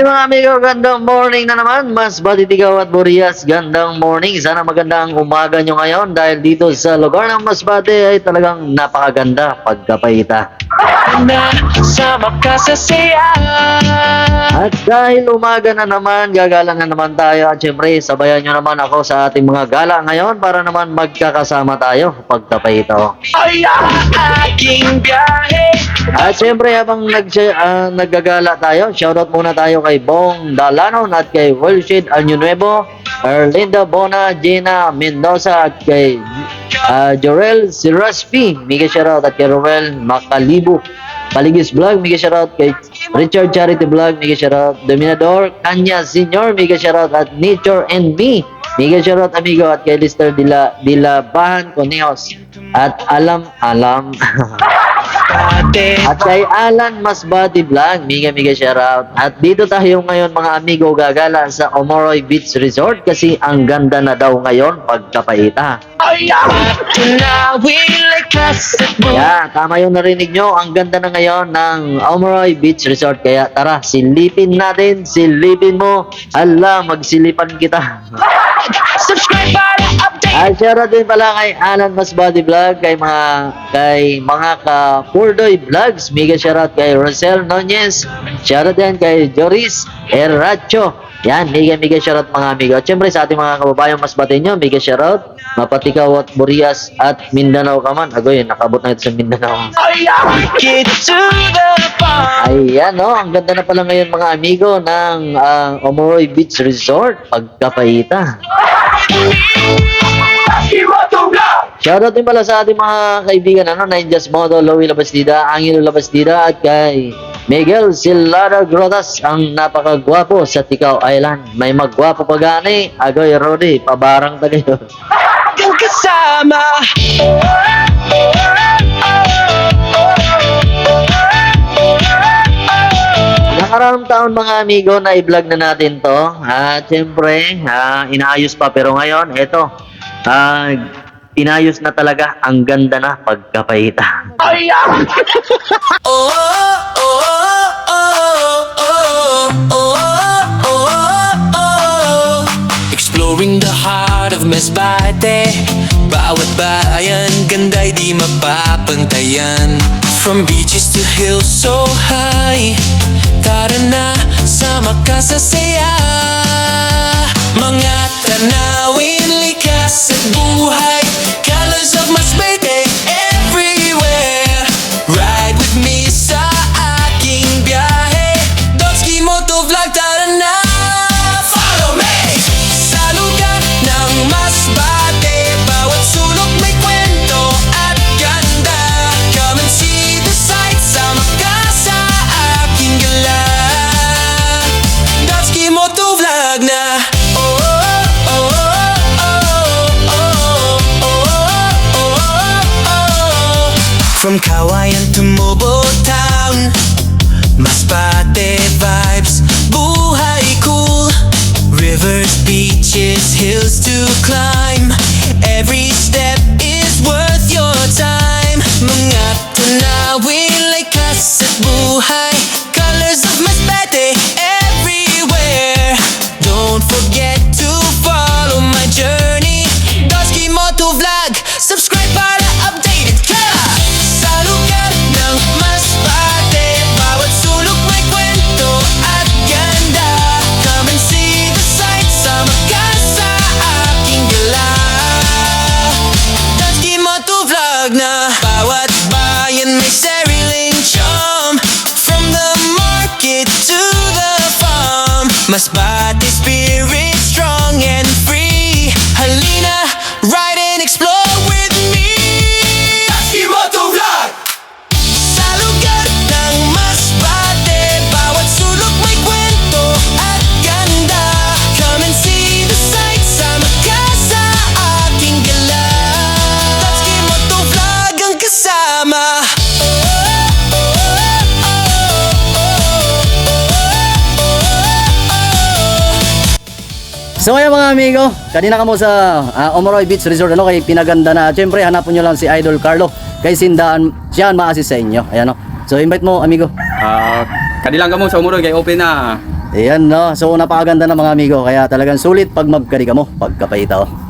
mga amigo, gandang morning na naman. Mas Batitigaw at Burias, gandang morning. Sana magandang umaga nyo ngayon dahil dito sa lugar ng Masbate ay talagang napakaganda pagkapaita. At dahil umaga na naman, gagala na naman tayo. At syempre, sabayan nyo naman ako sa ating mga gala ngayon para naman magkakasama tayo pagkapaita. Ay, aking biyahe. At syempre habang naggagala tayo, shoutout muna tayo kay Bong Dalanon at kay Wilshid Año Nuevo, Erlinda Bona, Gina Mendoza at kay Jorel Siraspi, mega shoutout at kay Roel Macalibo, Paligis Vlog, mega shoutout kay Richard Charity Vlog, mega shoutout Dominador, Kanya Senior, mega shoutout at Nature and Me, mega shoutout amigo at kay Lister Dilabahan Conejos at Alam at kay Alan Masbate Vlog, mega shoutout. At dito tayo ngayon mga amigo gagala sa Omoroy Beach Resort kasi ang ganda na daw ngayon pagkapaita. Yeah, tama yung narinig nyo, ang ganda na ngayon ng Omoroy Beach Resort. Kaya tara, silipin natin, silipin mo. Ala, magsilipan kita. Subscribe para update. Ay, shoutout din pala kay Alan Masbate Vlog, kay mga ka-Purdoy Vlogs, mega shoutout kay Rosel Nunez, shoutout din kay Joris Erracho. Yan, mega shoutout mga amigo. At syempre sa ating mga kababayang Masbate nyo, mega shoutout, Mapatikaw at Burias at Mindanao ka man. Agoy, nakabot na ito sa Mindanao. Get to the bar. Ayan, no, ang ganda na pala ngayon mga amigo ng Omoroy Beach Resort, pagkapaita. Shoutout din pala sa ating mga kaibigan, Ninjas Moto, Louie Labastida, Angelo Labastida, at kay Miguel Silada Grotas, ang napakagwapo sa Tikaw Island. May magwapo pa gani, agoy Rodi, pabarang tagayo. Kang kasama. Nakaraang taon mga amigo na i-vlog na natin to. At syempre, inaayos pa pero ngayon, eto, inayos na talaga, ang ganda na pagkapaita. Ay, Exploring the heart of Masbate, bawat bayan, ganda'y di mapapantayan. From beaches to hills so high, tara na, sama ka sa saya. Mga tanawin, likas at buhay, colors of Masbate everywhere. Ride with me sa aking biyahe, Donski Moto Vlog, tara na. Follow me sa lugar ng Masbate, bawat sulok may kwento at ganda. Come and see the sights, sama ka sa aking gala. Donski Moto Vlog na. From Kawayan to Mobile Town, Masbate vibes, buhay cool. Rivers, beaches, hills to climb, every step is worth your time. Mga tanawin, likas at buhay, colors of Masbate everywhere. Don't forget to follow my journey, Donski Moto Vlog, subscribe para updated ka. Sa lugar ng Masbate, bawat sulok may kwento at ganda. Come and see the sights, sama ka sa aking gala. Donski Moto Vlog na. Bawat bayan may sariling charm, from the market to the farm. Masbate spirit strong and free. Halina, ride and explore with me. Donski Moto Vlog. Sa lugar ng Masbate, bawat sulok may kwento at ganda. Come and see the sights, sama ka sa aking gala. Donski Moto Vlog ang kasama. So ngayon mga amigo, kanina ka mo sa Omoroy Beach Resort, kay pinaganda na. Siyempre hanapon nyo lang si Idol Carlo, kay Sindaan, siya ang ma-assist sa inyo. Ayan, no? So invite mo amigo. Kanilang kamo sa Omoroy kay open na Ayan no. So napakaganda ng mga amigo. Kaya talagang sulit pag magkariga mo. Pagkapahita oh.